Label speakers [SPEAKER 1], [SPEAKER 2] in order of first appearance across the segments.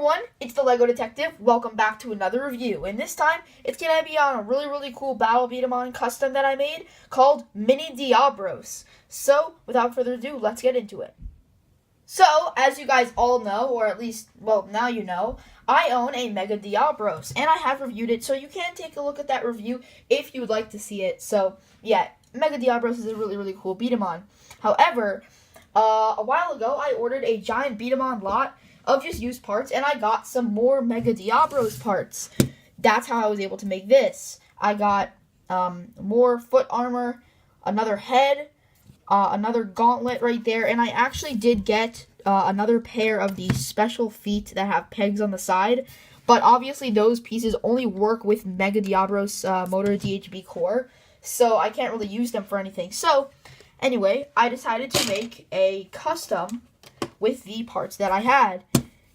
[SPEAKER 1] everyone, it's the Lego Detective. Welcome back to another review. And this time, it's going to be on a really cool Battle B-Daman custom that I made called Mini Diabros. So, without further ado, let's get into it. So, as you guys all know, or at least, well, now you know, I own a Mega Diabros, and I have reviewed it, so you can take a look at that review if you would like to see it. So, yeah, Mega Diabros is a really cool Beat-em-on. However, a while ago, I ordered a giant Beat-em-on lot of just used parts, and I got some more Mega Diabros parts. That's how I was able to make this. I got more foot armor, another head, another gauntlet right there, and I actually did get another pair of these special feet that have pegs on the side, but obviously those pieces only work with Mega Diabros motor DHB core, so I can't really use them for anything. So, anyway, I decided to make a custom with the parts that I had,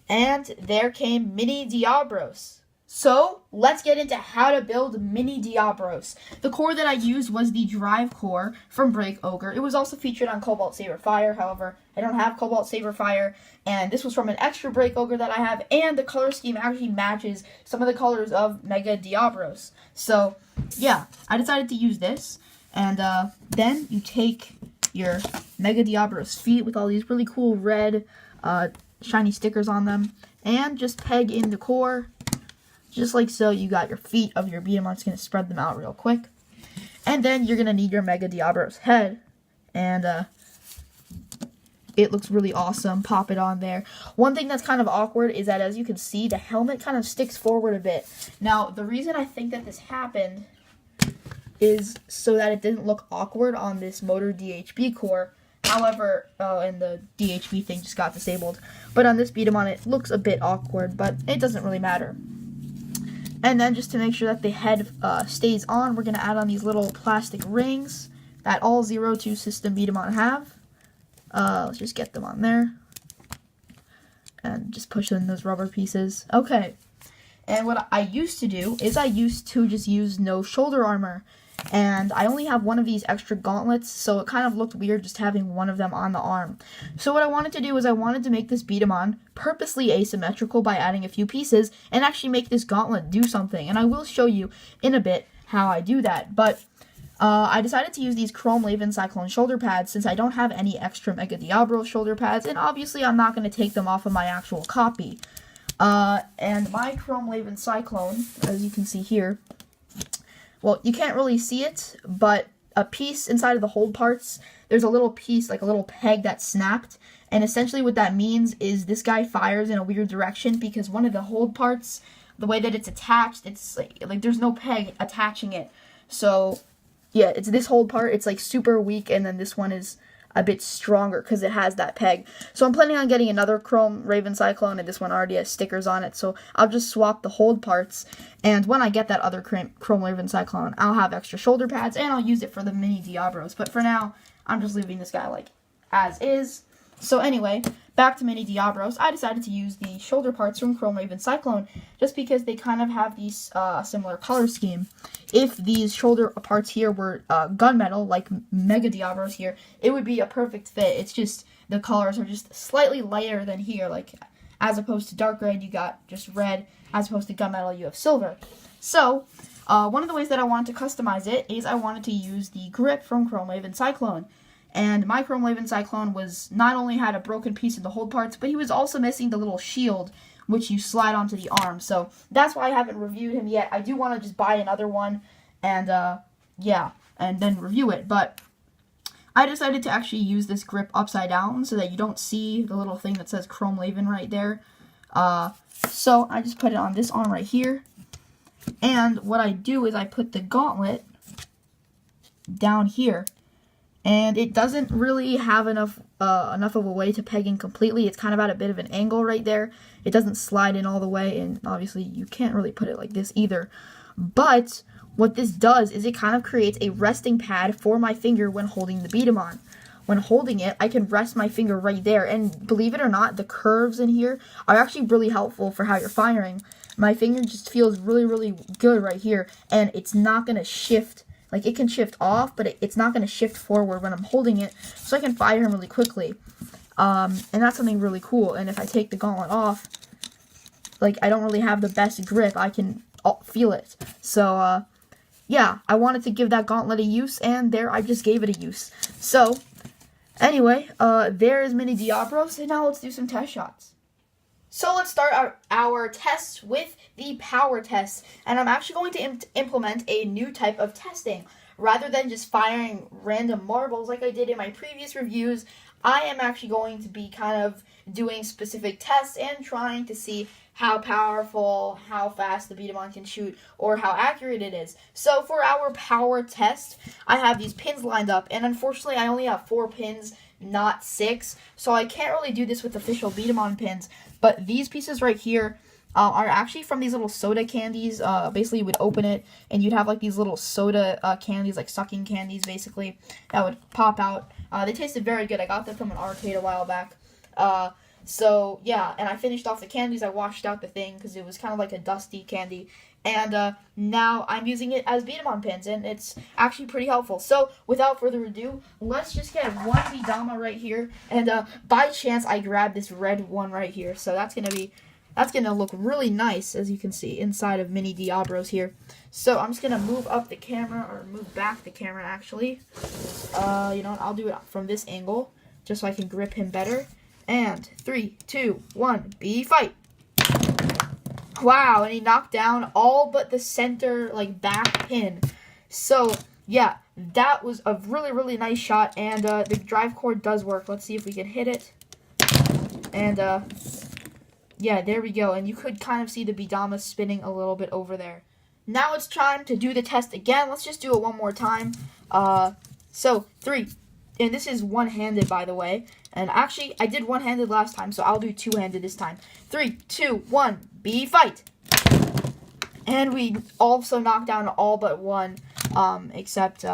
[SPEAKER 1] and there came Mini Diabros. So, let's get into how to build Mini Diabros. The core that I used was the drive core from Break Ogre. It was also featured on Cobalt Saber Fire, however, I don't have Cobalt Saber Fire, and this was from an extra Break Ogre that I have, and the color scheme actually matches some of the colors of Mega Diabros. So, yeah, I decided to use this, and then you take your Mega Diabros feet with all these really cool red shiny stickers on them, and just peg in the core, just like so. You got your feet of your Beat-em-on. Just going to spread them out real quick, and then you're going to need your Mega Diabros head, and it looks really awesome. Pop it on there. One thing that's kind of awkward is that, as you can see, the helmet kind of sticks forward a bit. Now, the reason I think that this happened is so that it didn't look awkward on this motor DHB core. However, and the DHB thing just got disabled. But on this Beat-em-on, it looks a bit awkward, but it doesn't really matter. And then just to make sure that the head stays on, we're going to add on these little plastic rings that all 02 system Beat-em-on have. Let's just get them on there. And just push in those rubber pieces. Okay. And what I used to do is I used to just use no shoulder armor. And I only have one of these extra gauntlets, so it kind of looked weird just having one of them on the arm. So what I wanted to do is I wanted to make this Beat-em-on purposely asymmetrical by adding a few pieces and actually make this gauntlet do something. And I will show you in a bit how I do that. But I decided to use these Chrome Laven Cyclone shoulder pads since I don't have any extra Mega Diablo shoulder pads, and obviously I'm not going to take them off of my actual copy. And my Chrome Laven Cyclone, as you can see here, well, you can't really see it, but a piece inside of the hold parts, there's a little piece, like a little peg that snapped, and essentially what that means is this guy fires in a weird direction because one of the hold parts, the way that it's attached, it's like there's no peg attaching it. So, yeah, it's this hold part, it's like super weak, and then this one is a bit stronger because it has that peg. So I'm planning on getting another Chrome Raven Cyclone, and this one already has stickers on it, so I'll just swap the hold parts, and when I get that other Chrome Raven Cyclone, I'll have extra shoulder pads, and I'll use it for the Mini Diabros. But for now, I'm just leaving this guy like as is. So anyway, back to Mini Diabros. I decided to use the shoulder parts from Chrome Raven Cyclone just because they kind of have these similar color scheme. If these shoulder parts here were gunmetal, like Mega Diabros here, it would be a perfect fit. It's just the colors are just slightly lighter than here. Like, as opposed to dark red, you got just red. As opposed to gunmetal, you have silver. So, one of the ways that I wanted to customize it is I wanted to use the grip from Chrome Raven Cyclone. And my Chrome Raven Cyclone was not only had a broken piece of the hold parts, but he was also missing the little shield, which you slide onto the arm. So that's why I haven't reviewed him yet. I do want to just buy another one and, yeah, and then review it. But I decided to actually use this grip upside down so that you don't see the little thing that says Chrome Raven right there. So I just put it on this arm right here. And what I do is I put the gauntlet down here. And it doesn't really have enough of a way to peg in completely. It's kind of at a bit of an angle right there. It doesn't slide in all the way, and obviously you can't really put it like this either. But what this does is it kind of creates a resting pad for my finger when holding the Beat-em-on. When holding it, I can rest my finger right there, and believe it or not, the curves in here are actually really helpful for how you're firing. My finger just feels really good right here, and it's not going to shift. Like, it can shift off, but it's not going to shift forward when I'm holding it, so I can fire him really quickly. And that's something really cool. And if I take the gauntlet off, like, I don't really have the best grip. I can feel it. So, yeah, I wanted to give that gauntlet a use, and there, I just gave it a use. So, anyway, there is Mini Diabros, and now let's do some test shots. So let's start our tests with the power test, and I'm actually going to implement a new type of testing. Rather than just firing random marbles like I did in my previous reviews, I am actually going to be kind of doing specific tests and trying to see how powerful, how fast the B-Daman can shoot, or how accurate it is. So for our power test, I have these pins lined up, and unfortunately I only have 4 pins, not 6, so I can't really do this with official B-Daman pins, but these pieces right here are actually from these little soda candies. Basically, you would open it, and you'd have like these little soda candies, like sucking candies, basically, that would pop out. They tasted very good. I got them from an arcade a while back. So, yeah, and I finished off the candies. I washed out the thing because it was kind of like a dusty candy. And now I'm using it as B-Daman pins, and it's actually pretty helpful. So, without further ado, let's just get one B-Dama right here. And by chance, I grabbed this red one right here. So that's gonna look really nice, as you can see, inside of Mini Diabros here. So I'm just gonna move up the camera, or move back the camera, actually. You know what, I'll do it from this angle, just so I can grip him better. And 3, 2, 1, B, fight! Wow, and he knocked down all but the center, like, back pin. So, yeah, that was a really, really nice shot, and the drive cord does work. Let's see if we can hit it. And, yeah, there we go, and you could kind of see the B-Dama spinning a little bit over there. Now it's time to do the test again. Let's just do it one more time. So, 3, and this is one-handed, by the way. And actually, I did one-handed last time, so I'll do two-handed this time. 3, 2, 1, B, fight! And we also knocked down all but one, except,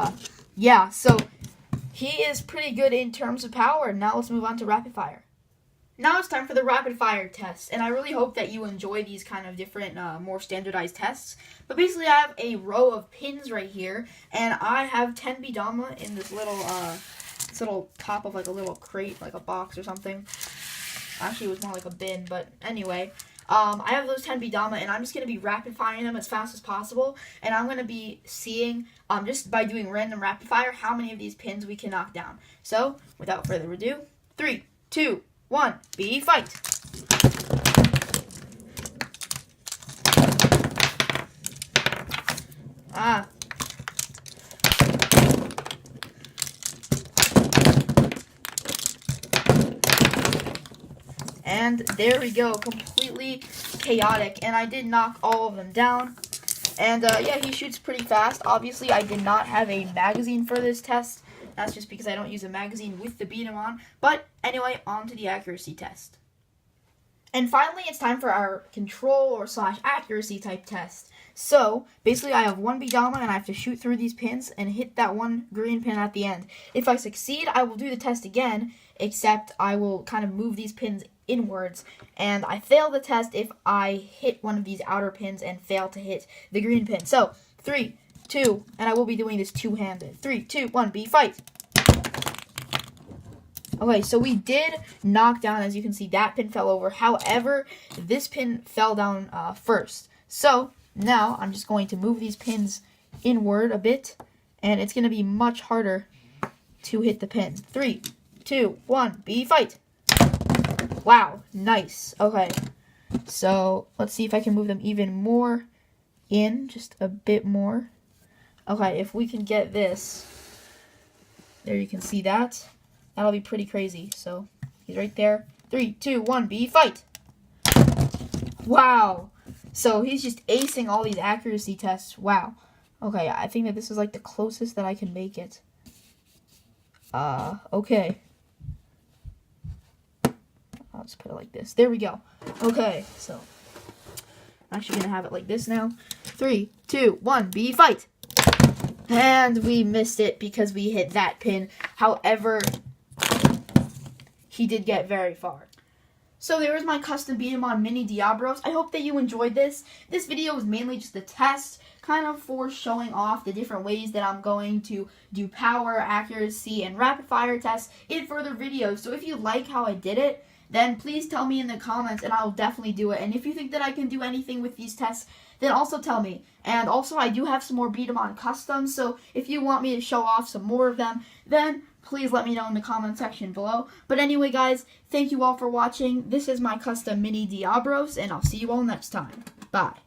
[SPEAKER 1] yeah, so he is pretty good in terms of power. Now let's move on to rapid fire. Now it's time for the rapid fire test, and I really hope that you enjoy these kind of different, more standardized tests. But basically, I have a row of pins right here, and I have 10 B-Dama in this little top of like a little crate, like a box or something. Actually, it was more like a bin, but anyway. I have those 10 B-Dama, and I'm just going to be rapid firing them as fast as possible, and I'm going to be seeing, just by doing random rapid fire, how many of these pins we can knock down. So, without further ado, 3, 2, 1, B, fight! And there we go, completely chaotic, and I did knock all of them down. And yeah, he shoots pretty fast. Obviously, I did not have a magazine for this test. That's just because I don't use a magazine with the B-Daman. But anyway, on to the accuracy test. And finally, it's time for our control or / accuracy type test. So, basically, I have one B-Dama, and I have to shoot through these pins and hit that one green pin at the end. If I succeed, I will do the test again, except I will kind of move these pins inwards, and I fail the test if I hit one of these outer pins and fail to hit the green pin. So, 3, 2, and I will be doing this two-handed. 3, 2, 1, B, fight! Okay, so we did knock down, as you can see, that pin fell over. However, this pin fell down first. So, now I'm just going to move these pins inward a bit, and it's going to be much harder to hit the pins. 3, 2, 1, B, fight! Wow, nice. Okay, so let's see if I can move them even more in, just a bit more. Okay, if we can get this, there you can see that. That'll be pretty crazy. So, he's right there. 3, 2, 1, B, fight! Wow. So, he's just acing all these accuracy tests. Wow. Okay, I think that this is like the closest that I can make it. Okay. I'll just put it like this. There we go. Okay, so I'm actually going to have it like this now. 3, 2, 1, B, fight! And we missed it because we hit that pin. However, he did get very far. So there is my custom B-Daman Mini Diabros. I hope that you enjoyed this. This video was mainly just a test, kind of for showing off the different ways that I'm going to do power, accuracy, and rapid fire tests in further videos. So if you like how I did it, then please tell me in the comments and I'll definitely do it. And if you think that I can do anything with these tests, then also tell me. And also, I do have some more B-Daman customs, so if you want me to show off some more of them, then please let me know in the comment section below. But anyway, guys, thank you all for watching. This is my custom mini Diabros, and I'll see you all next time. Bye.